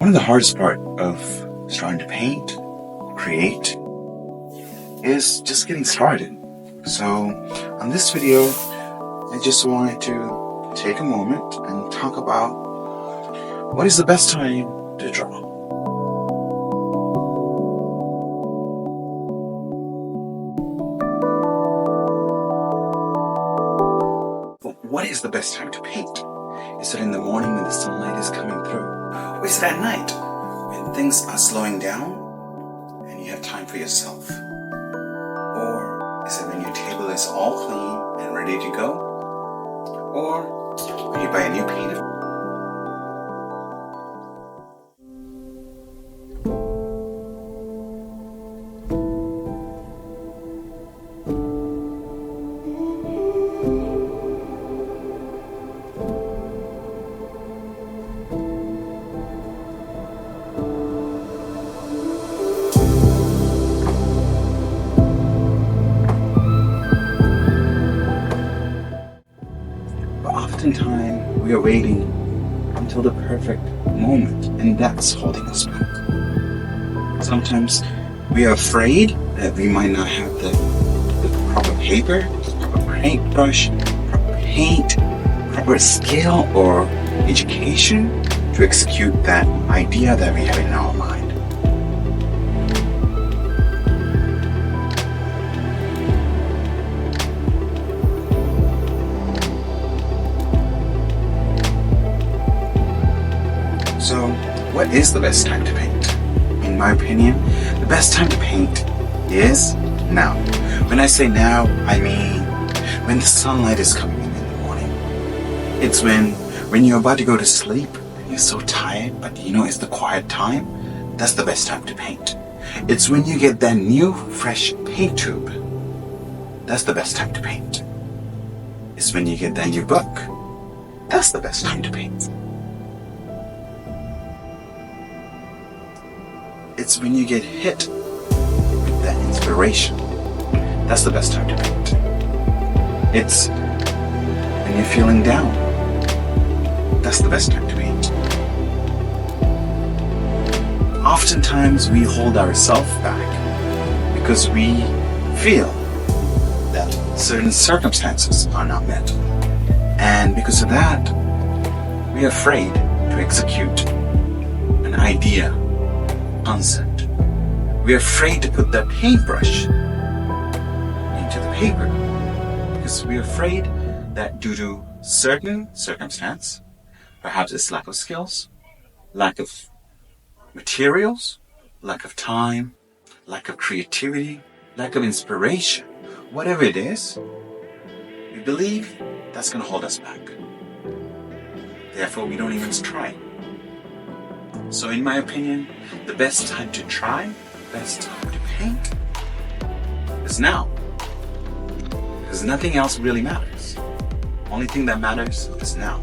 One of the hardest part of starting to paint, create, is just getting started. So on this video, I just wanted to take a moment and talk about what is the best time to draw. What is the best time to paint? Is it in the morning when the sunlight is coming through? Or is it at night when things are slowing down and you have time for yourself? Or is it when your table is all clean and ready to go? Or when you buy a new paint? Oftentimes, we are waiting until the perfect moment, and that's holding us back. Sometimes we are afraid that we might not have the proper paper, proper paintbrush, proper paint, proper skill or education to execute that idea that we have in our mind. So, what is the best time to paint? In my opinion, the best time to paint is now. When I say now, I mean when the sunlight is coming in the morning. It's when you're about to go to sleep and you're so tired, but you know it's the quiet time. That's the best time to paint. It's when you get that new, fresh paint tube. That's the best time to paint. It's when you get that new book. That's the best time to paint. It's when you get hit with that inspiration. That's the best time to paint. It's when you're feeling down. That's the best time to paint. Oftentimes we hold ourselves back because we feel that certain circumstances are not met. And because of that, we are afraid to execute an idea, concept. We're afraid to put that paintbrush into the paper because we're afraid that due to certain circumstance, perhaps it's lack of skills, lack of materials, lack of time, lack of creativity, lack of inspiration, whatever it is, we believe that's going to hold us back. Therefore, we don't even try. So in my opinion, the best time to try, best time to paint is now. Because nothing else really matters. Only thing that matters is now.